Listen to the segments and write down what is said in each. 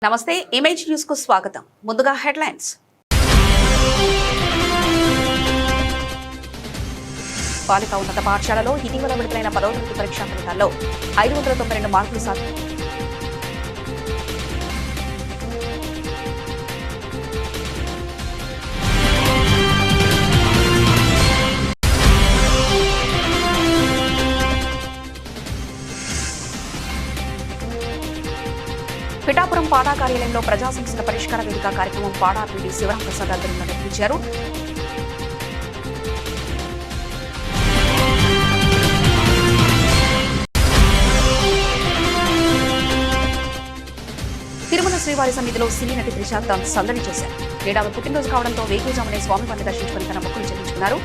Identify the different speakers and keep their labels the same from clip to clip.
Speaker 1: నమస్తే, image news కు స్వాగతం. ముందుగా హెడ్లైన్స్. బాలిక ఉన్నత పాఠశాలలో ఇటీవల విడుదలైన 10వ తరగతి పరీక్షా ఫలితాల్లో 592 మార్కులు సాధించారు. పిఠాపురం పాడా కార్యాలయంలో ప్రజా సమస్యల పరిష్కార వేదిక కార్యక్రమం పాడా పీడీ శివరాంప్రసాద్ ఆధ్వర్యంలో నిర్వహించారు. తిరుమల శ్రీవారి సన్నిధిలో సినీ నటి త్రిష సందడి చేశారు. ఏడాది పుట్టినరోజు కావడంతో వేకువజామునే స్వామివారిని దర్శించుకుని తన మొక్కులు చెల్లించుకున్నారు.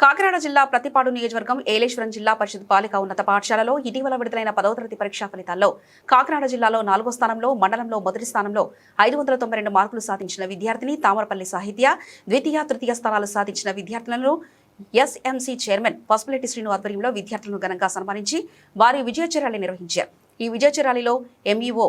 Speaker 1: కాకినాడ జిల్లా ప్రతిపాడు నియోజకవర్గం ఏలేశ్వరం జిల్లా పరిషత్ బాలిక ఉన్నత పాఠశాలలో ఇటీవల విడుదలైన 10వ తరగతి పరీక్షా ఫలితాల్లో కాకినాడ జిల్లాలో 4వ స్థానంలో, మండలంలో మొదటి స్థానంలో 592 మార్కులు సాధించిన విద్యార్థిని తామరపల్లి సాహిత్య, ద్వితీయ, తృతీయ స్థానాలు సాధించిన విద్యార్థులను ఎస్ఎంసీ చైర్మన్ పసుపులెట్టి శ్రీను ఆధ్వర్యంలో విద్యార్థులను ఘనంగా సన్మానించి వారి విజయోత్సవ ర్యాలీ నిర్వహించారు. ఈ విజయోత్సవ ర్యాలీలో ఎంఈఓ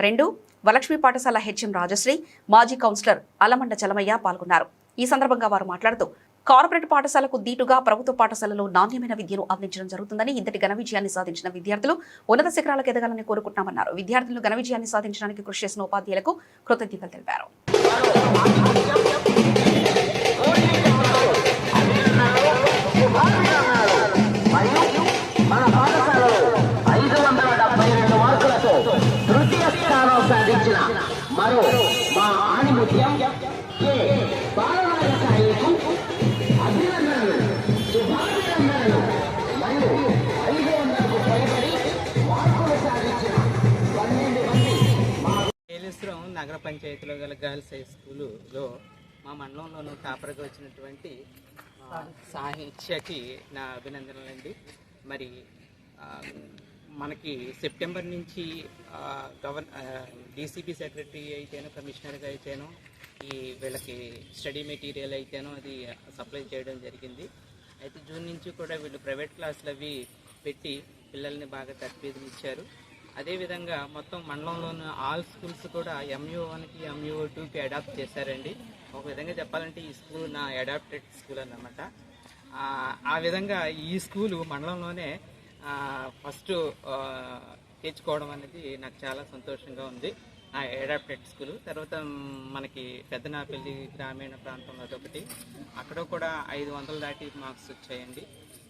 Speaker 1: 2 వరలక్ష్మి పాఠశాల హెచ్ఎం రాజశ్రీ, మాజీ కౌన్సిలర్ అలమండ చలమయ్య పాల్గొన్నారు. ఈ సందర్భంగా వారు మాట్లాడుతూ కార్పొరేట్ పాఠశాలకు దీటుగా ప్రభుత్వ పాఠశాలలో నాణ్యమైన విద్యను అందించడం జరుగుతుందని, ఇంతటి ఘన విజయాన్ని సాధించిన విద్యార్థులు ఉన్నత శిఖరాలకు ఎదగాలని కోరుకుంటున్నామన్నారు. విద్యార్థులను ఘన విజయాన్ని సాధించడానికి కృషి చేసిన ఉపాధ్యాయులకు కృతజ్ఞతలు తెలిపారు.
Speaker 2: ఏలేశ్వరం నగర పంచాయతీలో గల గర్ల్స్ హై స్కూలులో మా మండలంలోనూ టాపర్గా వచ్చినటువంటి సాహిత్యకి నా అభినందనలండి. మరి మనకి సెప్టెంబర్ నుంచి డీసీపీ సెక్రటరీ అయితేనో, కమిషనర్గా అయితేనో వీళ్ళకి స్టడీ మెటీరియల్ అయితేనో అది సప్లై చేయడం జరిగింది. అయితే జూన్ నుంచి కూడా వీళ్ళు ప్రైవేట్ క్లాసులు అవి పెట్టి పిల్లల్ని బాగా తర్ఫీదునిచ్చారు. అదేవిధంగా మొత్తం మండలంలోని ఆల్ స్కూల్స్ కూడా MU1కి MU2కి అడాప్ట్ చేశారండి. ఒక విధంగా చెప్పాలంటే ఈ స్కూల్ నా అడాప్టెడ్ స్కూల్ అన్నమాట. ఆ విధంగా ఈ స్కూలు మండలంలోనే ఫస్ట్ తెచ్చుకోవడం అనేది నాకు చాలా సంతోషంగా ఉంది. ఆ అడాప్టెడ్ స్కూల్ తర్వాత మనకి పెద్దనాపల్లి గ్రామీణ ప్రాంతంలో అదొకటి, అక్కడ కూడా 500 దాటి మార్క్స్ వచ్చాయండి.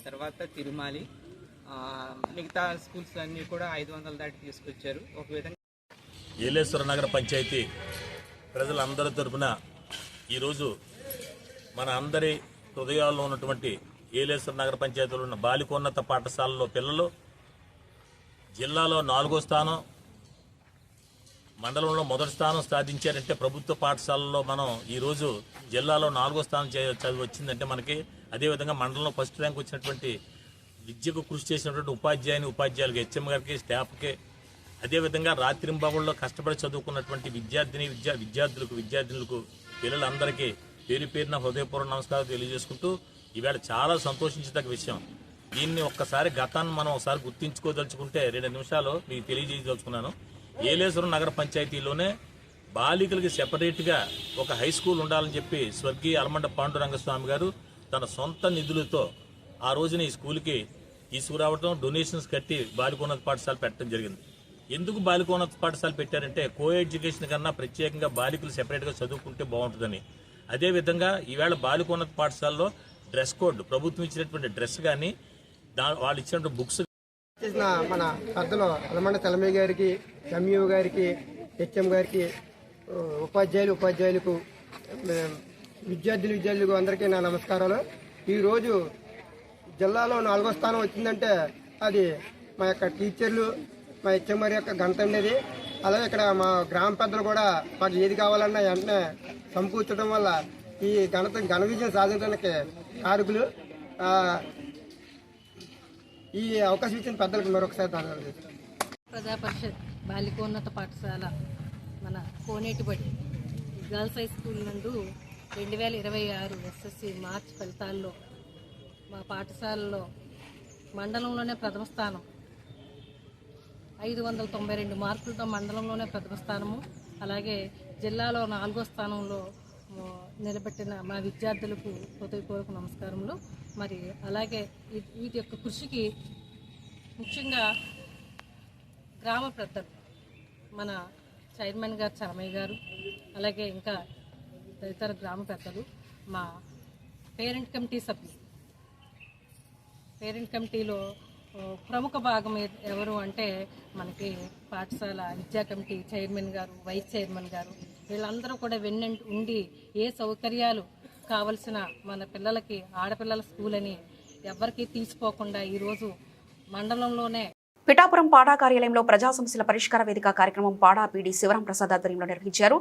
Speaker 2: తర్వాత తిరుమాలి, మిగతా స్కూల్స్ అన్నీ కూడా 500 దాటి తీసుకొచ్చారు. ఒక విధంగా
Speaker 3: ఏలేశ్వర నగర పంచాయతీ ప్రజలందరి తరఫున ఈరోజు మన అందరి హృదయాల్లో ఉన్నటువంటి ఏలేశ్వర నగర పంచాయతీలో ఉన్న బాలికోన్నత పాఠశాలలో పిల్లలు జిల్లాలో 4వ స్థానం, మండలంలో మొదటి స్థానం సాధించారంటే ప్రభుత్వ పాఠశాలలో మనం ఈరోజు జిల్లాలో 4వ స్థానం చదివి వచ్చిందంటే మనకి, అదేవిధంగా మండలంలో ఫస్ట్ ర్యాంక్ వచ్చినటువంటి విద్యకు కృషి చేసినటువంటి ఉపాధ్యాయులకు, హెచ్ఎం గారికి, స్టాఫ్కి, అదేవిధంగా రాత్రింబవళ్ళలో కష్టపడి చదువుకున్నటువంటి విద్యార్థులకు పిల్లలందరికీ పేరు పేరున హృదయపూర్వక నమస్కారాలు తెలియజేసుకుంటూ ఈవేళ చాలా సంతోషించదగ్గ విషయం. దీన్ని ఒక్కసారి గతాన్ని మనం ఒకసారి గుర్తించుకోదలుచుకుంటే 2 నిమిషాలు మీకు తెలియజేయదలుచుకున్నాను. ఏలేశ్వరం నగర పంచాయతీలోనే బాలికలకి సెపరేట్గా ఒక హై స్కూల్ ఉండాలని చెప్పి స్వర్గీయ అలమండ పాండురంగస్వామి గారు తన సొంత నిధులతో ఆ రోజున ఈ స్కూల్కి తీసుకురావడం, డొనేషన్స్ కట్టి బాలికోన్నత పాఠశాల పెట్టడం జరిగింది. ఎందుకు బాలికోన్నత పాఠశాల పెట్టారంటే కో ఎడ్యుకేషన్ కన్నా ప్రత్యేకంగా బాలికలు సెపరేట్గా చదువుకుంటే బాగుంటుందని. అదేవిధంగా ఈవేళ బాలికోన్నత పాఠశాలలో డ్రెస్ కోడ్, ప్రభుత్వం ఇచ్చినటువంటి డ్రెస్ కానీ వాళ్ళు ఇచ్చినటువంటి బుక్స్
Speaker 4: చేసిన మన పెద్దలు అలమండ తెలమయ్య గారికి, ఎంఈఓ గారికి, హెచ్ఎం గారికి, ఉపాధ్యాయులకు, విద్యార్థులకు అందరికీ నా నమస్కారాలు. ఈరోజు జిల్లాలో 4వ స్థానం వచ్చిందంటే అది మా యొక్క టీచర్లు, మా హెచ్ఎం గారి యొక్క ఘనత ఉండేది. అలాగే ఇక్కడ మా గ్రామ పెద్దలు కూడా మాకు ఏది కావాలన్నా వెంటనే సమకూర్చడం వల్ల ఈ ఘన విజయం సాధించడానికి కారకులు. ఈ అవకాశం ఇచ్చిన పెద్దలకు మరొకసారి ధన్యవాదాలు.
Speaker 5: ప్రజా పరిషత్ బాలికోన్నత పాఠశాల మన కోనేటిబడి గర్ల్స్ హై స్కూల్ నందు 2026 SSC మార్చ్ ఫలితాల్లో పాఠశాలలో మండలంలోనే ప్రథమ స్థానం, 592 మార్కులతో మండలంలోనే ప్రథమ స్థానము, అలాగే జిల్లాలో 4వ స్థానంలో నిలబెట్టిన మా విద్యార్థులకు హృదయపూర్వక నమస్కారములు. మరి అలాగే వీటి యొక్క కృషికి ముఖ్యంగా గ్రామ పెద్దలు, మన చైర్మన్ గారు చరమయ్య గారు, అలాగే ఇంకా తదితర గ్రామ పెద్దలు, మా పేరెంట్ కమిటీ సభ్యులు. పేరెంట్ కమిటీలో ప్రముఖ భాగం ఎవరు అంటే మనకి పాఠశాల విద్యా కమిటీ చైర్మన్ గారు, వైస్ చైర్మన్ గారు, వీళ్ళందరూ కూడా వెన్నంటి ఉండి ఏ సౌకర్యాలు కావలసిన మన పిల్లలకి ఆడపిల్లల స్కూల్ అని ఎవరికీ తీసిపోకుండా ఈరోజు మండలంలోనే
Speaker 1: పిఠాపురం పాడా కార్యాలయంలో ప్రజా సమస్యల పరిష్కార వేదిక కార్యక్రమం పాడా పీడీ శివరాం ప్రసాద్ ఆధ్వర్యంలో నిర్వహించారు.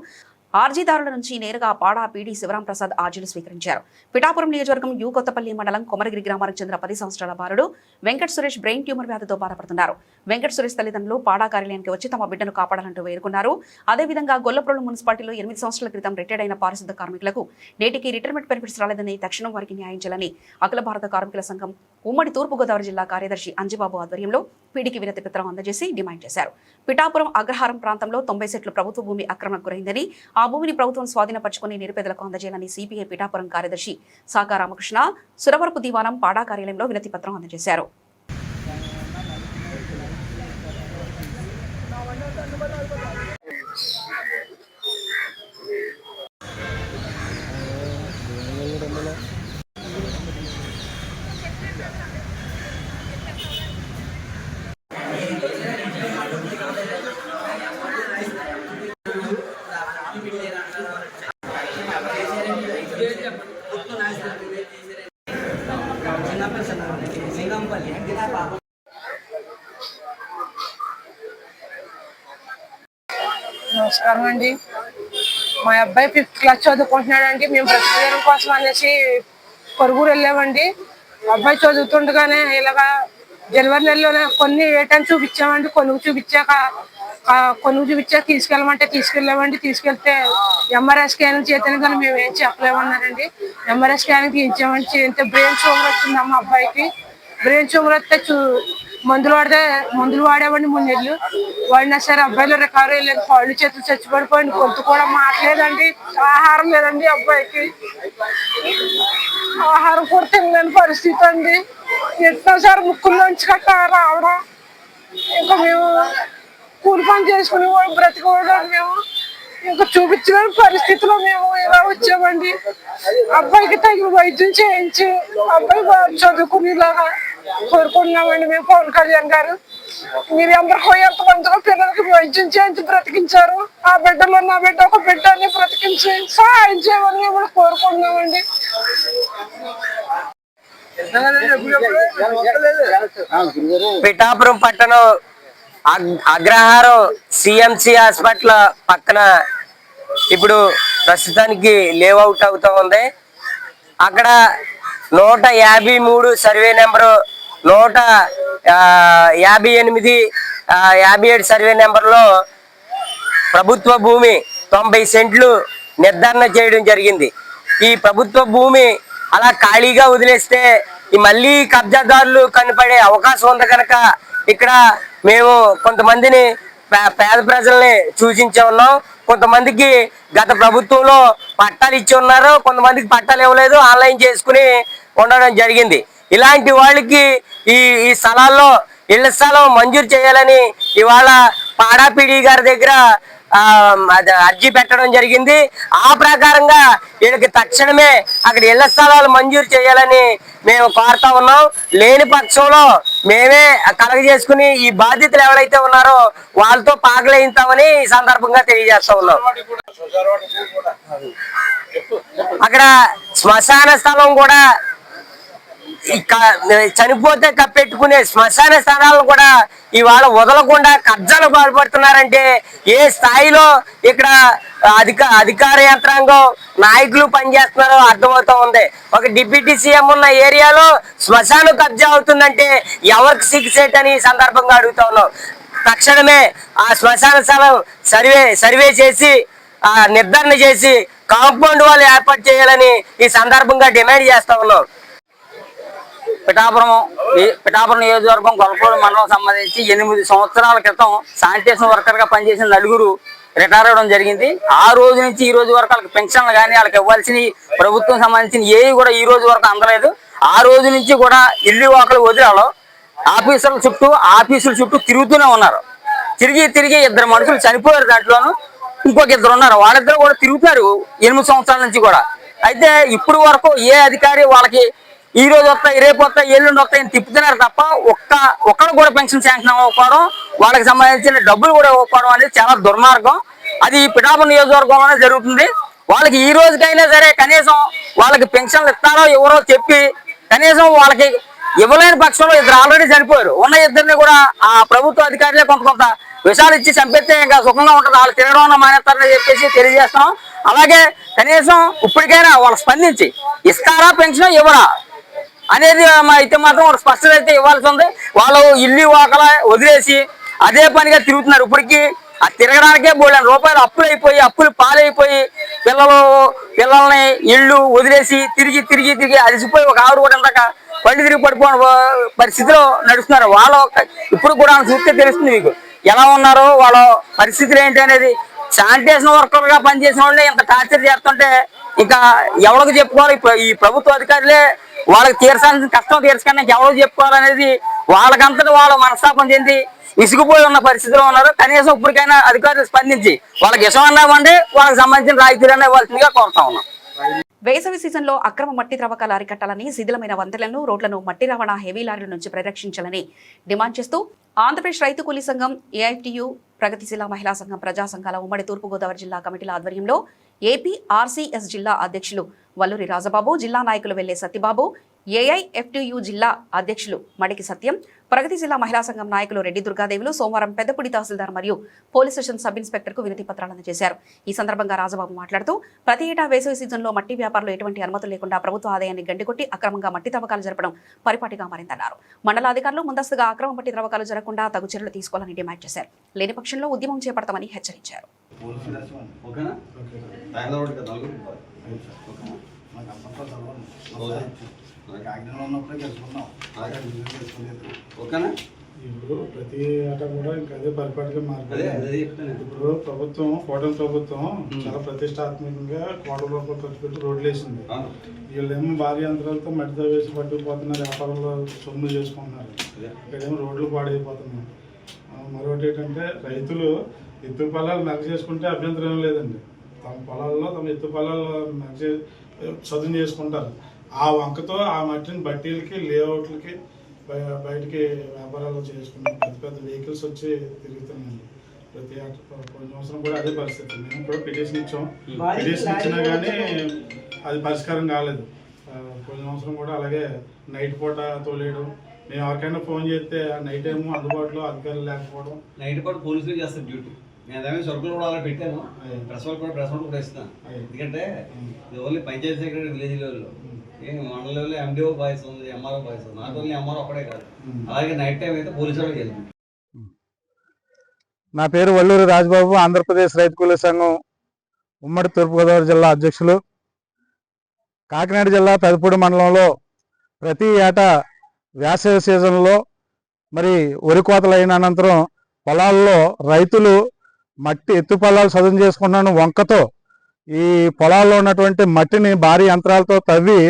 Speaker 1: ఆర్జీదారుల నుంచి నేరుగా పాడా పీడీ శివరాం ప్రసాద్ ఆర్జీలు స్వీకరించారు. పిఠాపురం నియోజకవర్గం యు కొత్తపల్లి మండలం కొమరగిరి గ్రామానికి చెందిన 10 సంవత్సరాల బాలుడు వెంకట సురేష్ బ్రెయిన్ ట్యూమర్ వ్యాధితో బాధపడుతున్నారు. వెంకట సురేష్ తల్లిదండ్రులు పాడా కార్యాలయానికి వచ్చి తమ బిడ్డను కాపాడాలంటూ వేడుకున్నారు. అదేవిధంగా గొల్లప్రోలు మున్సిపాలిటీలో 8 సంవత్సరాల క్రితం రిటైర్డ్ అయిన పారిశుద్ధ కార్మికులకు నేటికి రిటైర్మెంట్ బెనిఫిట్స్ రాలేదని తక్షణం వారికి న్యాయం చేయాలని అఖిల భారత కార్మికుల సంఘం ఉమ్మడి తూర్పుగోదావరి జిల్లా కార్యదర్శి అంజిబాబు ఆధ్వర్యంలో పీడీకి వినతి పత్రం అందజేసి డిమాండ్ చేశారు. పిఠాపురం అగ్రహారం ప్రాంతంలో 90 సెంట్లు ప్రభుత్వ భూమి ఆక్రమణకు గురైందని, ఆ భూమిని ప్రభుత్వం స్వాధీనపరుచుకుని నిరుపేదలకు అందజేయాలని సిపిఐ పిఠాపురం కార్యదర్శి సాకా రామకృష్ణ సురవరపు దివానం పాడా కార్యాలయంలో వినతి పత్రం అందజేశారు.
Speaker 6: నమస్కారం అండి. మా అబ్బాయి 5th క్లాస్ చదువుకుంటున్నాడండి. మేము బ్రతికేయడం కోసం అనేసి పొరుగురు వెళ్ళామండి. అబ్బాయి చదువుతుండగానే ఇలాగా జనవరి నెలలోనే కొన్ని ఏటని చూపించామండి. కొనుగు చూపించాక తీసుకెళ్ళమంటే తీసుకెళ్ళామండి. తీసుకెళ్తే ఎంఆర్ఐ స్కానింగ్ చేతనే కానీ మేము ఏం చెప్పలేమన్నారండి. MRI scanning తీయించామండి. చేస్తే బ్రెయిన్ ట్యూమర్ వచ్చిందమ్మ అబ్బాయికి. బ్రెయిన్ ట్యూమర్ వస్తే మందులు వాడామండి. 3 నెలలు వాడినా సరే అబ్బాయిలో రికవరీ లేదు. కాళ్ళు చేతులు చచ్చిపడిపోయింది. గొంతు కూడా మాట్లేదండి. ఆహారం లేదండి అబ్బాయికి. ఆహారం కూడా తినలేని పరిస్థితి అండి. ఎట్లా సార్ ముక్కుల్లోంచి కట్ట రావడం. ఇంకా మేము కూలి పని చేసుకుని బ్రతికోవడం మేము ఇంకా చూపించలేని పరిస్థితిలో మేము ఇలా వచ్చామండి. అబ్బాయికి తగిన వైద్యం చేయించి అబ్బాయి చదువుకునేలాగా కోరుకుంటున్నామండి. మేము పవన్ కళ్యాణ్ గారు మీరు అందరికీ ఎంతమందిలో పిల్లలకి వైద్యం చేయించి బ్రతికించారు. ఆ బిడ్డలో నా బిడ్డ ఒక బిడ్డని బ్రతికించి సహాయం చేయమని మేము కోరుకుంటున్నామండి.
Speaker 7: పిఠాపురం పట్టణం అగ్రహారం సిఎంసి హాస్పిటల్ పక్కన ఇప్పుడు ప్రస్తుతానికి లేఅవుట్ అవుతా ఉంది. అక్కడ 153 సర్వే నెంబరు, 158, 57 సర్వే నెంబర్లో ప్రభుత్వ భూమి 90 సెంట్లు నిర్ధారణ చేయడం జరిగింది. ఈ ప్రభుత్వ భూమి అలా ఖాళీగా వదిలేస్తే ఈ మళ్ళీ కబ్జాదారులు కనపడే అవకాశం ఉంది కనుక ఇక్కడ మేము కొంతమందిని పేద ప్రజల్ని సూచించి ఉన్నాం. కొంతమందికి గత ప్రభుత్వంలో పట్టాలు ఇచ్చి ఉన్నారు, కొంతమందికి పట్టాలు ఇవ్వలేదు, ఆన్లైన్ చేసుకుని ఉండడం జరిగింది. ఇలాంటి వాళ్ళకి ఈ స్థలాల్లో ఇళ్ల స్థలం మంజూరు చేయాలని ఇవాళ పాడా పీడీ గారి దగ్గర అర్జీ పెట్టడం జరిగింది. ఆ ప్రకారంగా వీళ్ళకి తక్షణమే అక్కడ ఇళ్ల స్థలాలు మంజూరు చేయాలని మేము కోరుతా ఉన్నాం. లేని పక్షంలో మేమే కలగజేసుకుని ఈ బాధ్యతలు ఎవరైతే ఉన్నారో వాళ్ళతో పాగలేస్తామని ఈ సందర్భంగా తెలియజేస్తా ఉన్నాం. అక్కడ శ్మశాన స్థలం కూడా చనిపోతే కప్పెట్టుకునే శ్మశాన స్థానాలను కూడా ఇవాళ వదలకుండా కబ్జాలు పాల్పడుతున్నారంటే ఏ స్థాయిలో ఇక్కడ అధికార యంత్రాంగం నాయకులు పనిచేస్తున్నారో అర్థమవుతా ఉంది. ఒక డిప్యూటీ సీఎం ఉన్న ఏరియాలో శ్మశానం కబ్జా అవుతుందంటే ఎవరికి సిగ్గుసేట్ అని ఈ సందర్భంగా అడుగుతా ఉన్నాం. తక్షణమే ఆ శ్మశాన స్థలం సర్వే చేసి నిర్ధారణ చేసి కాంపౌండ్ వాళ్ళు ఏర్పాటు చేయాలని ఈ సందర్భంగా డిమాండ్ చేస్తా ఉన్నాం. పిఠాపురం నియోజకవర్గం గొల్లపూడి మండలం సంబంధించి 8 సంవత్సరాల క్రితం శానిటేషన్ వర్కర్ గా పనిచేసిన 4 రిటైర్ అవ్వడం జరిగింది. ఆ రోజు నుంచి ఈ రోజు వరకు వాళ్ళకి పెన్షన్లు కానీ వాళ్ళకి ఇవ్వాల్సిన ప్రభుత్వం సంబంధించిన ఏవి కూడా ఈ రోజు వరకు అందలేదు. ఆ రోజు నుంచి కూడా ఇల్లు వాకలు వదిలాలో ఆఫీసుల చుట్టూ తిరుగుతూనే ఉన్నారు. తిరిగి 2 మనుషులు చనిపోయారు. దాంట్లోనూ ఇంకొక 2 ఉన్నారు. వాళ్ళిద్దరు కూడా తిరుగుతారు 8 సంవత్సరాల నుంచి కూడా. అయితే ఇప్పుడు వరకు ఏ అధికారి వాళ్ళకి ఈ రోజు వస్తాయి, రేపు వస్తాయి, ఎల్లుండి వస్తాయని తిప్పుతున్నారు తప్ప ఒక్కడు కూడా పెన్షన్ శాంక్షన్ అవ్వకపోవడం, వాళ్ళకి సంబంధించిన డబ్బులు కూడా ఇవ్వకపోవడం అనేది చాలా దుర్మార్గం. అది పిఠాపురం నియోజకవర్గంలోనే జరుగుతుంది. వాళ్ళకి ఈ రోజుకైనా సరే కనీసం వాళ్ళకి పెన్షన్లు ఇస్తారో ఎవరో చెప్పి కనీసం వాళ్ళకి ఇవ్వలేని పక్షంలో 2 ఆల్రెడీ చనిపోయారు. ఉన్న 2 కూడా ఆ ప్రభుత్వ అధికారులే కొంత విషయాలు ఇచ్చి చంపిస్తే ఇంకా సుఖంగా ఉంటుంది. వాళ్ళు తిరగడం మానేస్తారని చెప్పేసి తెలియజేస్తాం. అలాగే కనీసం ఇప్పటికైనా వాళ్ళు స్పందించి ఇస్తారా పెన్షన్ ఇవ్వరా అనేది అయితే మాత్రం వాళ్ళు స్పష్టత అయితే ఇవ్వాల్సి ఉంది. వాళ్ళు ఇల్లు వాకల వదిలేసి అదే పనిగా తిరుగుతున్నారు. ఇప్పటికీ ఆ తిరగడానికే బోళ్ళని రూపాయలు అప్పులు పాలైపోయి పిల్లల్ని ఇళ్ళు వదిలేసి తిరిగి అలసిపోయి ఒక ఆవిడ కూడా ఇందాక పళ్ళు తిరిగి పడిపోయిన పరిస్థితిలో నడుస్తున్నారు. వాళ్ళు ఇప్పుడు కూడా చూస్తే తెలుస్తుంది మీకు ఎలా ఉన్నారో వాళ్ళ పరిస్థితులు ఏంటి అనేది. శానిటేషన్ వర్కర్ గా పనిచేసిన వాళ్ళే ఇంత టార్చర్ చేస్తుంటే ఇంకా ఎవరికి చెప్పుకోవాలి? ఈ ప్రభుత్వ అధికారులే వాళ్ళకి తీర్చాల్సిన కష్టం తీర్చకుండా ఎవరికి చెప్పుకోవాలనేది వాళ్ళకంతటి వాళ్ళు మనస్తాపం చెంది విసిగిపోయి ఉన్న పరిస్థితిలో ఉన్నారు. కనీసం ఇప్పటికైనా అధికారులు స్పందించి వాళ్ళకి ఇష్టం అన్నామంటే వాళ్ళకి సంబంధించిన రాయితీలు ఇవ్వాల్సిందిగా కోరుతా ఉన్నాం.
Speaker 1: వేసవి సీజన్లో అక్రమ మట్టి త్రవ్వకాలు అరికట్టాలని, శిథిలమైన వంతెనలను, రోడ్లను మట్టి రవాణా హెవీ లారీల నుంచి పరిరక్షించాలని డిమాండ్ చేస్తూ ఆంధ్రప్రదేశ్ రైతు కూలీ సంఘం, ఏఐటియు, ప్రగతిశీల మహిళా సంఘం, ప్రజా సంఘాల ఉమ్మడి తూర్పుగోదావరి జిల్లా కమిటీల ఆధ్వర్యంలో ఏపీ ఆర్సీఎస్ జిల్లా అధ్యక్షులు వల్లూరి రాజబాబు, జిల్లా నాయకులు వెల్లే సత్యబాబు, ఏఐఎఫ్టియు జిల్లా అధ్యక్షులు మడికి సత్యం, ప్రగతిశీల మహిళా సంఘం నాయకులు రెడ్డి దుర్గాదేవులు సోమవారం పెద్దపూడి తహసీల్దార్ మరియు పోలీస్ స్టేషన్ సబ్ ఇన్స్పెక్టర్ కు వినతి పత్రాలు అందజేశారు. ఈ సందర్భంగా రాజబాబు మాట్లాడుతూ ప్రతి ఏటా వేసవి సీజన్లో మట్టి వ్యాపారులు ఎటువంటి అనుమతులు లేకుండా ప్రభుత్వ ఆదాయాన్ని గండికొట్టి అక్రమంగా మట్టి త్రవ్వకాలు జరపడం పరిపాటిగా మారిందన్నారు. మండల అధికారులు ముందస్తుగా అక్రమ మట్టి త్రవ్వకాలు జరగకుండా తగు చర్యలు తీసుకోవాలని డిమాండ్ చేశారు. లేని పక్షంలో ఉద్యమం చేపడతామని హెచ్చరించారు.
Speaker 8: ఇప్పుడు ప్రతి ఆట కూడా ఇంకా అదే పరిపాటిగా మారుతుంది. ఇప్పుడు ప్రభుత్వం కూటమి ప్రభుత్వం చాలా ప్రతిష్టాత్మకంగా కోట్ల రూపాయలు ఖర్చు పెట్టి రోడ్లు వేసింది. వీళ్ళేమో భారీ యంత్రాలతో మట్టితో వేసి పట్టుకుపోతున్నారు, వ్యాపారంలో సొమ్ము చేసుకుంటున్నారు. ఇక్కడేమో రోడ్లు పాడైపోతున్నాయి. మరొకటి ఏంటంటే రైతులు ఎత్తు పొలాలు మెగ చేసుకుంటే అభ్యంతరం ఏం లేదండి. తమ పొలాల్లో తమ ఎత్తు పొలాల్లో చదువు చేసుకుంటారు. ఆ వంకతో ఆ మట్టిని బట్టీలకి లేఅవుట్లకి బయటికి వ్యాపారాలు చేసుకున్నాం. పెద్ద వెహికల్స్ వచ్చి తిరుగుతున్నాయండి. ప్రతి కొన్ని సంవత్సరం కూడా అదే పరిస్థితి. మేము కూడా పిటిషన్ ఇచ్చాం. పిటిషన్ ఇచ్చినా కానీ అది పరిష్కారం కాలేదు. కొన్ని సంవత్సరం కూడా అలాగే నైట్ పూట తోలేయడం. మేము ఎవరికైనా ఫోన్ చేస్తే ఆ నైట్ ఏమో అందుబాటులో అధికారులు లేకపోవడం.
Speaker 9: నైట్ పూట పోలీసులు చేస్తారు డ్యూటీ. నేను అదే సరుకులు కూడా అలా పెట్టాను. ప్రెస్ వాళ్ళు కూడా ఇస్తాను. ఎందుకంటే ఓన్లీ పంచాయతీ సెక్రటరీ విలేజ్ లెవెల్లో, మండల లెవెల్లో ఎండిఓ బాయ్స్ ఉంది, ఎంఆర్ఓ బాయ్స్ ఉంది. నాట్ ఓన్లీ ఎంఆర్ఓ ఒక్కడే కాదు. అలాగే నైట్ టైం అయితే పోలీసు వాళ్ళకి వెళ్తాం.
Speaker 8: నా పేరు వల్లూరి రాజబాబు, ఆంధ్రప్రదేశ్ రైతు కూలీ సంఘం ఉమ్మడి తూర్పుగోదావరి జిల్లా అధ్యక్షులు. కాకినాడ జిల్లా పెదపూడి మండలంలో ప్రతి ఏటా వేసవి సీజన్లో మరి వరి కోతలు అయిన అనంతరం పొలాల్లో రైతులు మట్టి ఎత్తు పొలాలు సదును చేసుకున్నాను వంకతో ఈ పొలాల్లో ఉన్నటువంటి మట్టిని భారీ యంత్రాలతో తవ్వి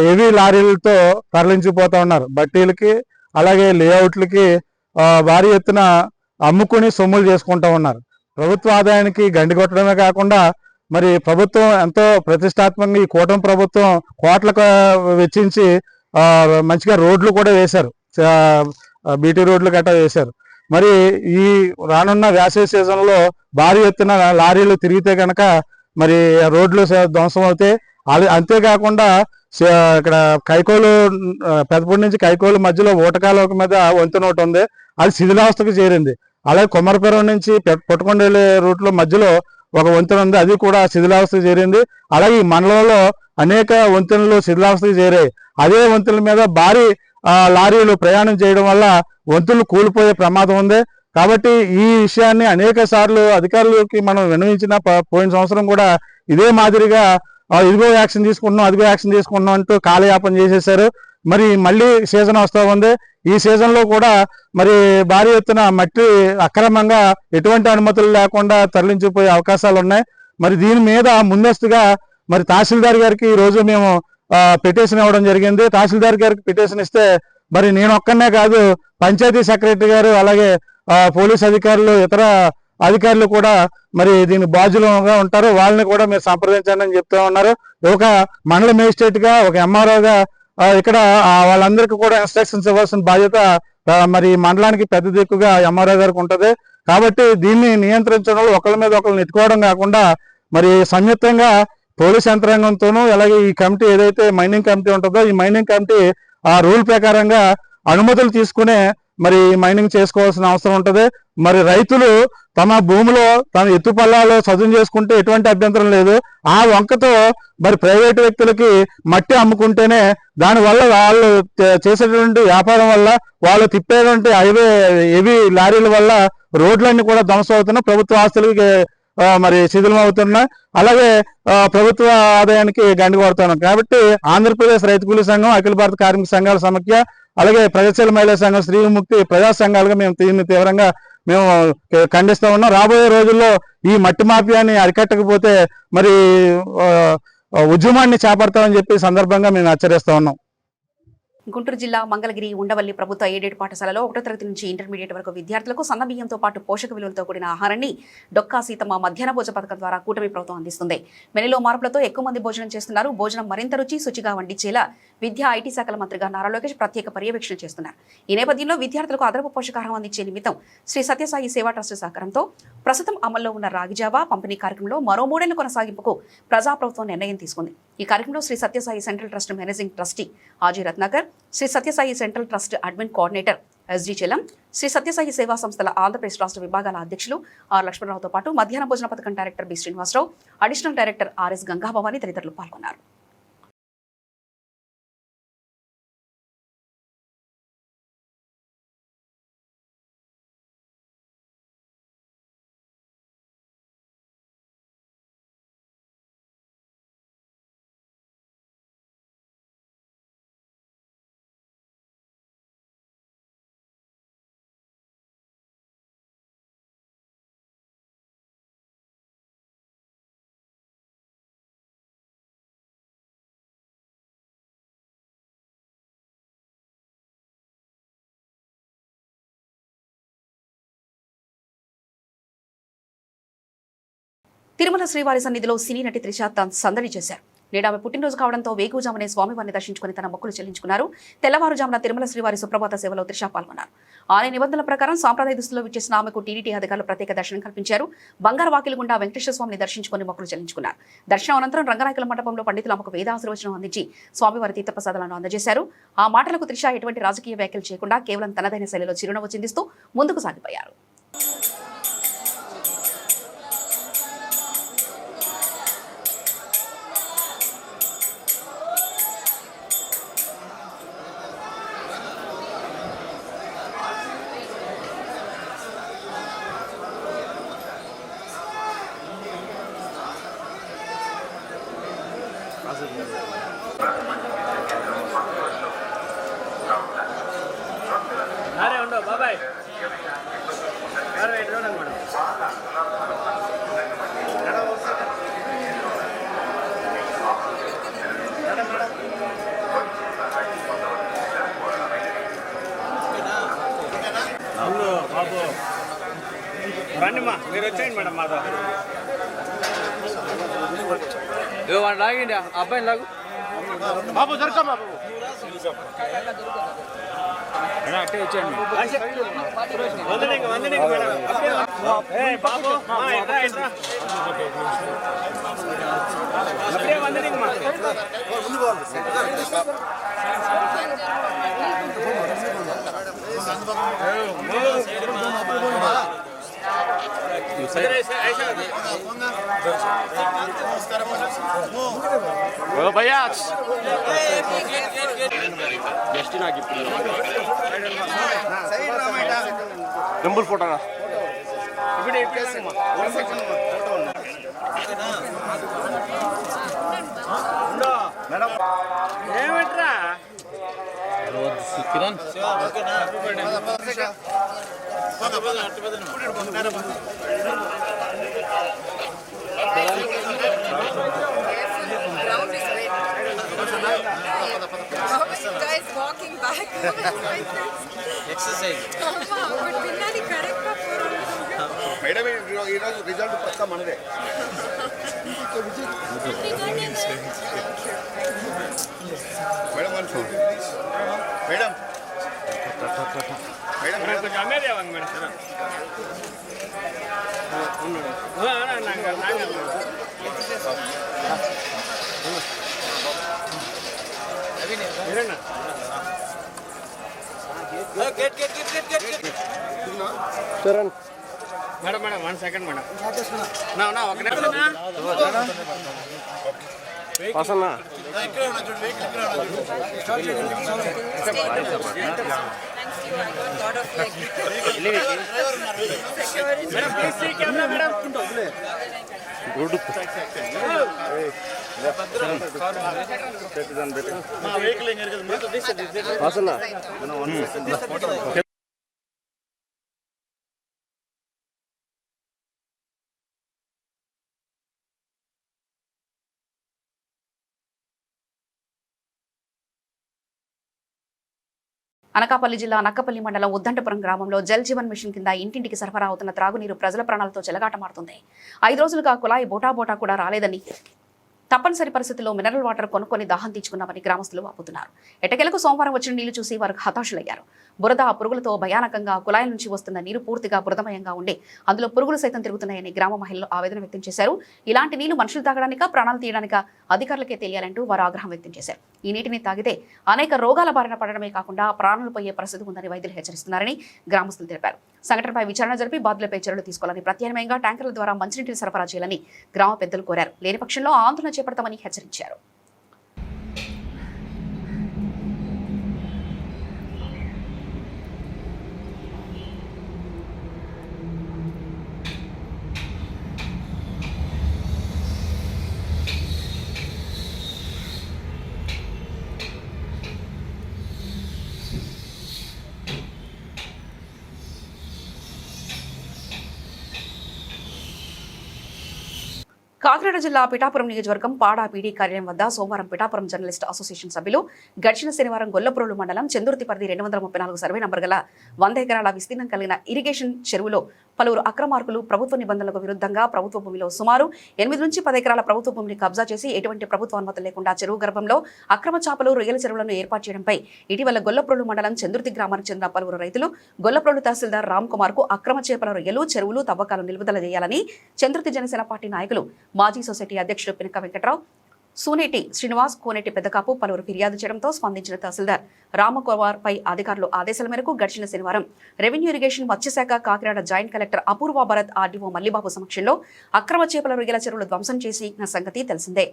Speaker 8: హెవీ లారీలతో తరలించిపోతూ ఉన్నారు. బట్టీలకి అలాగే లేఅవుట్లకి భారీ ఎత్తున అమ్ముకుని సొమ్ములు చేసుకుంటూ ఉన్నారు. ప్రభుత్వ ఆదాయానికి గండి కొట్టడమే కాకుండా మరి ప్రభుత్వం ఎంతో ప్రతిష్టాత్మకంగా ఈ కూటమి ప్రభుత్వం కోట్లకు వెచ్చించి మంచిగా రోడ్లు కూడా వేశారు, బీటీ రోడ్లు గట్టా వేశారు. మరి ఈ రానున్న వేసవి సీజన్లో భారీ ఎత్తున లారీలు తిరిగితే కనుక మరి రోడ్లు ధ్వంసం అవుతాయి. అంతేకాకుండా ఇక్కడ కైకోలు పెదపూడి నుంచి కైకోలు మధ్యలో ఊటకాల మీద వంతెన ఒకటి ఉంది, అది శిథిలావస్థకు చేరింది. అలాగే కొమ్మరపురం నుంచి పొట్టకొండ వెళ్ళే రూట్లో మధ్యలో ఒక వంతెన ఉంది, అది కూడా శిథిలావస్థకు చేరింది. అలాగే ఈ మండలంలో అనేక వంతెనలు శిథిలావస్థకు చేరాయి. అదే వంతెనల మీద భారీ లారీలు ప్రయాణం చేయడం వల్ల వంతులు కూలిపోయే ప్రమాదం ఉంది. కాబట్టి ఈ విషయాన్ని అనేక సార్లు అధికారులకి మనం విన్నవించిన పోయిన సంవత్సరం కూడా ఇదే మాదిరిగా ఇదిగో యాక్షన్ తీసుకుంటున్నాం, అదిగో యాక్షన్ తీసుకుంటున్నాం అంటూ కాలయాపన చేసేశారు. మరి మళ్ళీ సీజన్ వస్తూ ఉంది. ఈ సీజన్లో కూడా మరి భారీ ఎత్తున మట్టి అక్రమంగా ఎటువంటి అనుమతులు లేకుండా తరలించిపోయే అవకాశాలు ఉన్నాయి. మరి దీని మీద ముందస్తుగా మరి తహసీల్దార్ గారికి ఈరోజు మేము పిటిషన్ ఇవ్వడం జరిగింది. తహసీల్దార్ గారికి పిటిషన్ ఇస్తే మరి నేను ఒక్కనే కాదు, పంచాయతీ సెక్రటరీ గారు, అలాగే పోలీస్ అధికారులు, ఇతర అధికారులు కూడా మరి దీని బాధ్యులుగా ఉంటారు. వాళ్ళని కూడా మీరు సంప్రదించండి అని చెప్తూ ఉన్నారు. ఒక మండల మేజిస్ట్రేట్ గా, ఒక ఎంఆర్ఓగా ఇక్కడ వాళ్ళందరికీ కూడా ఇన్స్ట్రక్షన్స్ ఇవ్వాల్సిన బాధ్యత మరి మండలానికి పెద్ద దిక్కుగా ఎంఆర్ఓ గారికి ఉంటుంది. కాబట్టి దీన్ని నియంత్రించడంలో ఒకళ్ళ మీద ఒకళ్ళు నెట్టుకోవడం కాకుండా మరి సంయుక్తంగా పోలీస్ యంత్రాంగంతోనూ, అలాగే ఈ కమిటీ ఏదైతే మైనింగ్ కమిటీ ఉంటుందో ఈ మైనింగ్ కమిటీ ఆ రూల్ ప్రకారంగా అనుమతులు తీసుకునే మరి మైనింగ్ చేసుకోవాల్సిన అవసరం ఉంటుంది. మరి రైతులు తమ భూమిలో తమ ఎత్తుపల్లాలో చదువు చేసుకుంటే ఎటువంటి అభ్యంతరం లేదు. ఆ వంకతో మరి ప్రైవేటు వ్యక్తులకి మట్టి అమ్ముకుంటేనే దానివల్ల వాళ్ళు చేసేటువంటి వ్యాపారం వల్ల వాళ్ళు తిప్పేటువంటి హెవీ లారీల వల్ల రోడ్లన్నీ కూడా ధ్వంసం అవుతున్నాయి, ప్రభుత్వ ఆస్తులకి మరి శిథిలం అవుతున్నాయి, అలాగే ప్రభుత్వ ఆదాయానికి గండి కొడుతున్నాం. కాబట్టి ఆంధ్రప్రదేశ్ రైతు కూలీ సంఘం, అఖిల భారత కార్మిక సంఘాల సమాఖ్య, అలాగే ప్రగతిశీల మహిళా సంఘం, స్త్రీ విముక్తి ప్రజా సంఘాలుగా మేము దీన్ని తీవ్రంగా ఖండిస్తూ ఉన్నాం. రాబోయే రోజుల్లో ఈ మట్టి మాఫియాని అరికట్టకపోతే మరి ఉద్యమాన్ని చేపడతామని చెప్పి సందర్భంగా మేము హెచ్చరిస్తూ ఉన్నాం.
Speaker 1: గుంటూరు జిల్లా మంగళగిరి ఉండవల్లి ప్రభుత్వ ఎయిడెడ్ పాఠశాలలో 1వ తరగతి నుంచి ఇంటర్మీడియట్ వరకు విద్యార్థులకు సన్నబియ్యంతో పాటు పోషక విలువలతో కూడిన ఆహారాన్ని డొక్కా సీతమ్మ మధ్యాహ్న భోజన పథకం ద్వారా కూటమి ప్రభుత్వం అందిస్తుంది. మెనూలో మార్పులతో ఎక్కువ మంది భోజనం చేస్తున్నారు. భోజనం మరింత రుచి శుచిగా వండించేలా విద్యా ఐటీ శాఖల మంత్రిగా నారా లోకేష్ ప్రత్యేక పర్యవేక్షణ చేస్తున్నారు. ఈ నేపథ్యంలో విద్యార్థులకు అదనపు పోషకాహారం అందించే నిమిత్తం శ్రీ సత్యసాయి సేవా ట్రస్ట్ సహకారంతో ప్రస్తుతం అమల్లో ఉన్న రాగిజావా పంపిణీ కార్యక్రమంలో మరో 3 ఏళ్ల కొనసాగింపుకు ప్రజాప్రభుత్వం నిర్ణయం తీసుకుంది. ఈ కార్యక్రమంలో Shri Sathya Sai Central Trust managing trustee Aji Ratnakar, Shri Sathya Sai Central Trust admin coordinator S G Chelam, Shri Sathya Sai Seva సంస్థల ఆంధ్రప్రదేశ్ రాష్ట్ర విభాగాల అధ్యక్షులు ఆర్ లక్ష్మణరావుతో పాటు మధ్యాహ్న భోజన పథకం director B Srinivasarao, additional director RS Gangabhavani తదితరులు పాల్గొన్నారు. తిరుమల శ్రీవారి సన్నిధిలో సినీ నటి త్రిష సందడి చేశారు. నేడు ఆమె పుట్టినరోజు కావడంతో వేకువజామునే స్వామివారిని దర్శించుకుని తన మొక్కులు చెల్లించుకున్నారు. తెల్లవారుజామున తిరుమల శ్రీవారి సుప్రభాత సేవలో త్రిష పాల్గొన్నారు. ఆలయ నిబంధనల ప్రకారం సాంప్రదాయ దుస్తుల్లో విచ్చేసిన ఆమెకు టీటీడీ అధికారులు ప్రత్యేక దర్శనం కల్పించారు. బంగారు వాకిలి గుండా వెంకటేశ్వర స్వామిని దర్శించుకుని మొక్కులు చెల్లించుకున్నారు. దర్శనం అనంతరం రంగనాయకుల మండపంలో పండితులు ఆమెకు వేదాశీర్వచనం అందించి స్వామివారి తీర్థప్రసాదాలను అందజేశారు. ఆ మాటలకు త్రిష ఎటువంటి రాజకీయ వ్యాఖ్యలు చేయకుండా కేవలం తనదైన శైలిలో చిరునవ్వు చిందిస్తూ ముందుకు సాగిపోయారు.
Speaker 10: రండిమ్మా, మీరు వచ్చేయండి మేడం. మాతో వాడు లాగండి, అబ్బాయిని లాగు బాబు. దొరక బాబు అట్టే వచ్చేయండి. వందనే మేడం. బాబు అప్పుడే వందనే మా భయ్యా జస్ట్ నాకు డంబుల్ ఫోటోనా ఇప్పుడు మేడం ఏమిట్రా
Speaker 11: Guys walking back.
Speaker 2: Exercise
Speaker 11: But పిన్నది correct గా
Speaker 10: మేడం ఈరోజు రిజల్ట్ పక్కా మనదే. మేడం మేడం మేడం కొంచెం అమ్మేది అవ్వండి madam sir. Madam madam 1 second madam. నా ఒకటే పసన్నా
Speaker 1: అనకాపల్లి జిల్లా నక్కపల్లి మండలం ఉద్దంటపురం గ్రామంలో జల్ జీవన్ మిషన్ కింద ఇంటింటికి సరఫరా అవుతున్న త్రాగునీరు ప్రజల ప్రాణాలతో చెలగాటమాడుతుంది. 5 రోజులుగా కుళాయి బోటా కూడా రాలేదని, తప్పనిసరి పరిస్థితుల్లో మినరల్ వాటర్ కొనుక్కొని దాహం తీర్చుకున్నామని గ్రామస్తులు వాపోతున్నారు. ఎట్టకేలకు సోమవారం వచ్చిన నీళ్లు చూసి వారు హతాశులయ్యారు. బురద పురుగులతో భయానకంగా కుళాయిల నుంచి వస్తున్న నీరు పూర్తిగా బురదమయంగా ఉండి అందులో పురుగులు సైతం తిరుగుతున్నాయని గ్రామ మహిళలు ఆవేదన వ్యక్తం చేశారు. ఇలాంటి నీళ్లు మనుషులు తాగడానికా, ప్రాణాలు తీయడానికా అధికారులకే తెలియాలంటూ వారు ఆగ్రహం వ్యక్తం చేశారు. ఈ నీటిని తాగితే అనేక రోగాల బారిన పడడమే కాకుండా ప్రాణాలు పోయే పరిస్థితి ఉందని వైద్యులు హెచ్చరిస్తున్నారని గ్రామస్తులు తెలిపారు. సంఘటనపై విచారణ జరిపి బాధ్యులపై చర్యలు తీసుకోవాలని, ప్రత్యామ్నాయంగా ట్యాంకర్ల ద్వారా మంచినీటిని సరఫరా చేయాలని గ్రామ పెద్దలు కోరారు. లేని పక్షంలో ఆందోళన చేపడతామని హెచ్చరించారు. కాకినాడ జిల్లా పిఠాపురం నియోజకవర్గం పాడా పీడీ కార్యాలయం వద్ద సోమవారం పిఠాపురం జర్నలిస్ట్ అసోసియేషన్ సభ్యులు గడిచిన శనివారం గొల్లప్రోలు మండలం చందుర్తి పరిధి 234 సర్వే నంబర్ గల 100 ఎకరాల విస్తీర్ణం కలిగిన ఇరిగేషన్ చెరువులో పలువురు అక్రమార్కులు ప్రభుత్వ నిబంధనలకు విరుద్ధంగా ప్రభుత్వ భూమిలో సుమారు 8 నుంచి 10 ఎకరాల ప్రభుత్వ భూమిని కబ్జా చేసి ఎటువంటి ప్రభుత్వ అనుమతులు లేకుండా చెరువు గర్భంలో అక్రమ చేపలు, రొయ్యల చెరువులను ఏర్పాటు చేయడంపై ఇటీవల గొల్లప్రోలు మండలం చందుర్తి గ్రామానికి చెందిన పలువురు రైతులు గొల్లప్రోలు తహసీల్దార్ రామ్ కుమార్ కు అక్రమ చేపల, రొయ్యలు, చెరువులు తవ్వకాలు నిలుపుదల చేయాలని చందుర్తి జనసేన పార్టీ నాయకులు, మాజీ సొసైటీ అధ్యక్షుడు పినక వెంకట్రావు, సూనేటి శ్రీనివాస్, కోనేటి పెద్దకాపు పలువురు ఫిర్యాదు చేయడంతో స్పందించిన తహసీల్దార్ రామకుమార్ పై అధికారులు ఆదేశాల మేరకు గడిచిన శనివారం రెవెన్యూ ఇరిగేషన్, మత్స్యశాఖ, Kakinada joint collector Apoorva Bharat, RDO Mallibabu సమక్షంలో అక్రమ చేపల, రొయ్యల చెరువులు ధ్వంసం చేసిన సంగతి తెలిసిందే.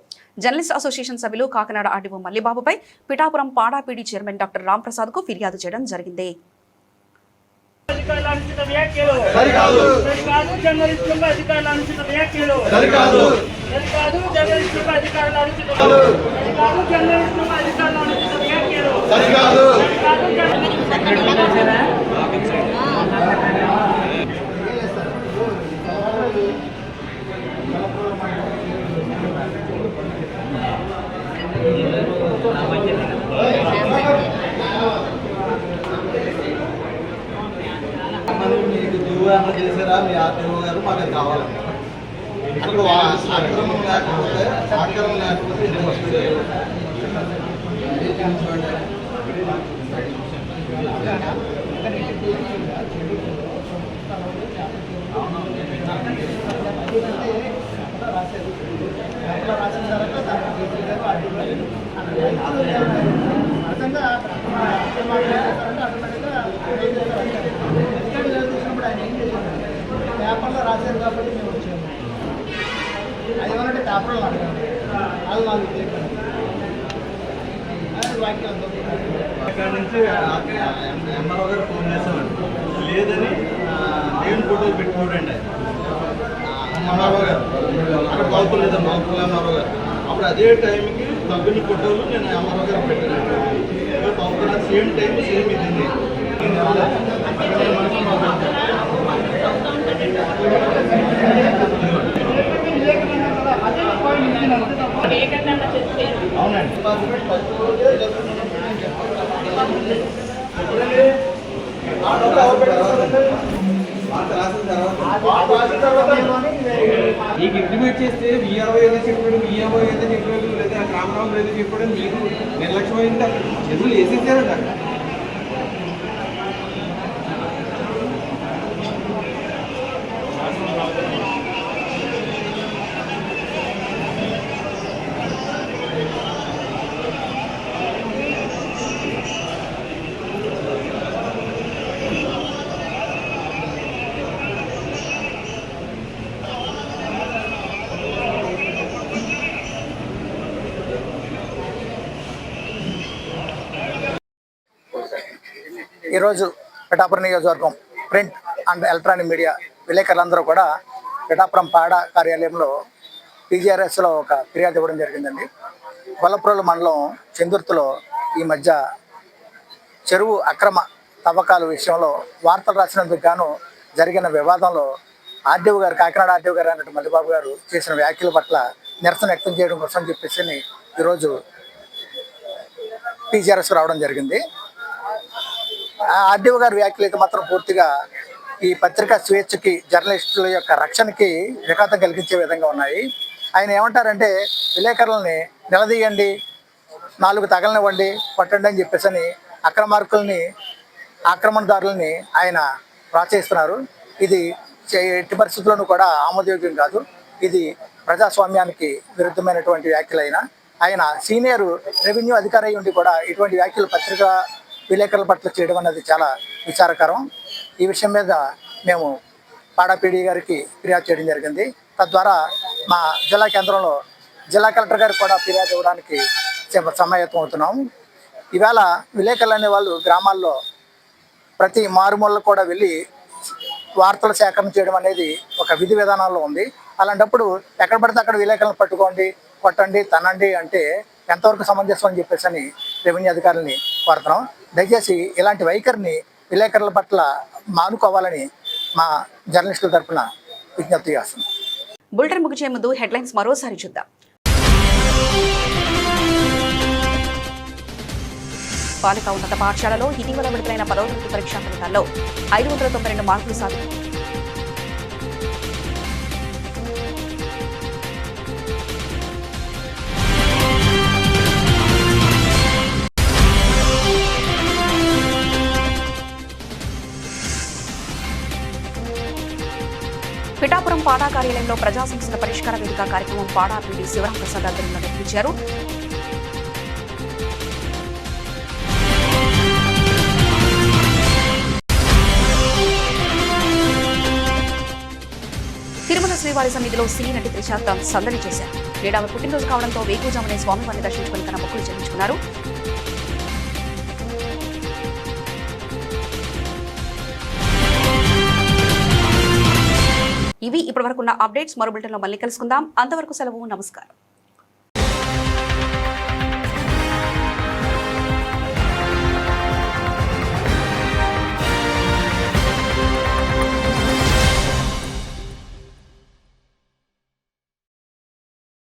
Speaker 1: జర్నలిస్ట్ అసోసియేషన్ సభ్యులు కాకినాడ ఆర్డీఓ మల్లిబాబుపై పిఠాపురం పాడాపీడి చైర్మన్ డాక్టర్ రామ్ ప్రసాద్ కు ఫిర్యాదు చేయడం జరిగింది.
Speaker 12: మీకు దుర్వ్యాపారం చేశారా మీ ఆర్టీఓ గారు మాకు కావాలి. అక్కడ ఆక్రమం లేకపోతే పేపర్లో రాశారు కాబట్టి మేము వచ్చాము. అది ఏమంటే పేపర్లో అడగండి, అది నాకు అక్కడ నుంచి ఎంఆర్ఓ గారు ఫోన్ చేస్తామండి. లేదని నేను ఫోటోలు పెట్టుకోరండి ఎంఆర్ఓ గారు. అక్కడ బాగులేదు ఎంఆర్ఓ గారు. అప్పుడు అదే టైంకి తగ్గిన ఫోటోలు నేను ఎంఆర్ఓ గారు పెట్టాను. సేమ్ టైం సేమ్ ఇది అవునండి.
Speaker 9: నీకు ఇంటిమేట్ చేస్తే VRO ఏదో చెప్పాడు, VMO ఏదో చెప్పాడు, లేదా రామరావు ఏదో చెప్పాడు, నీకు నిర్లక్ష్యమైంది. చదువులు వేసేసారంట అక్కడ.
Speaker 12: ఈరోజు పిఠాపురం నియోజకవర్గం ప్రింట్ అండ్ ఎలక్ట్రానిక్ మీడియా విలేకరులందరూ కూడా పిఠాపురం పాడా కార్యాలయంలో PGRSలో ఒక ఫిర్యాదు ఇవ్వడం జరిగిందండి. గొల్లప్రోలు మండలం చందుర్తిలో ఈ మధ్య చెరువు అక్రమ తవ్వకాల విషయంలో వార్తలు రాసినందుకు గాను జరిగిన వివాదంలో ఆర్డీఓ గారు, కాకినాడ ఆర్డీఓ గారు అన్నట్టు మల్లిబాబు గారు చేసిన వ్యాఖ్యల పట్ల నిరసన వ్యక్తం చేయడం కోసం చెప్పేసి ఈరోజు PGRS రావడం జరిగింది. ఆర్డీఓ గారి వ్యాఖ్యలు అయితే మాత్రం పూర్తిగా ఈ పత్రికా స్వేచ్ఛకి, జర్నలిస్టుల యొక్క రక్షణకి విఘాతం కలిగించే విధంగా ఉన్నాయి. ఆయన ఏమంటారంటే విలేకరులని నిలదీయండి, 4 తగలనివ్వండి, కొట్టండి అని చెప్పేసి అక్రమార్కుల్ని, ఆక్రమణదారులని ఆయన ప్రోత్సహిస్తున్నారు. ఇది ఎట్టి పరిస్థితుల్లోనూ కూడా ఆమోదయోగ్యం కాదు. ఇది ప్రజాస్వామ్యానికి విరుద్ధమైనటువంటి వ్యాఖ్యలైన ఆయన సీనియర్ రెవెన్యూ అధికారి అయి ఉండి కూడా ఇటువంటి వ్యాఖ్యలు పత్రికా విలేకరుల పట్ల చేయడం అనేది చాలా విచారకరం. ఈ విషయం మీద మేము పాడా PD గారికి ఫిర్యాదు చేయడం జరిగింది. తద్వారా మా జిల్లా కేంద్రంలో జిల్లా కలెక్టర్ గారికి కూడా ఫిర్యాదు ఇవ్వడానికి సమాయత్తం అవుతున్నాము. ఈవేళ విలేకరులు అనే వాళ్ళు గ్రామాల్లో ప్రతి మారుమూలలో కూడా వెళ్ళి వార్తల సేకరణ చేయడం అనేది ఒక విధి విధానాల్లో ఉంది. అలాంటప్పుడు ఎక్కడ పడితే అక్కడ విలేకరులను పట్టుకోండి, కొట్టండి, తనండి అంటే ఎంతవరకు సమంజసం అని చెప్పేసి అని రెవెన్యూ అధికారులని కోరుతున్నాం. దయచేసి ఇలాంటి వైఖరిని విలేకరుల పట్ల మానుకోవాలని మా జర్నలిస్టుల తరఫున విజ్ఞప్తి చేస్తున్నాం.
Speaker 1: బులెటిన్ ముగిసే ముందు హెడ్లైన్స్ మరోసారి చూద్దాం. బాలిక ఉన్నత పాఠశాలలో ఇటీవల విడుదలైన 10వ తరగతి పరీక్షా ఫలితాల్లో 592 మార్కులు సాధించారు. పిఠాపురం పాడా కార్యాలయంలో ప్రజా సమస్యల పరిష్కార వేదిక కార్యక్రమం పాడా PD శివరాంప్రసాద్ ఆధ్వర్యంలో నిర్వహించారు. తిరుమల శ్రీవారి సన్నిధిలో సినీ నటి త్రిష సందడి చేశారు. నేడు ఆమె పుట్టినరోజు కావడంతో వేకువజామునే స్వామివారిని దర్శించుకుని తన మొక్కులు చెల్లించుకున్నారు. ఇవి ఇప్పటివరకున్న అప్డేట్స్. మరో బులెటిన్లో మళ్ళీ కలుసుకుందాం. అంతవరకు సెలవు. నమస్కారం.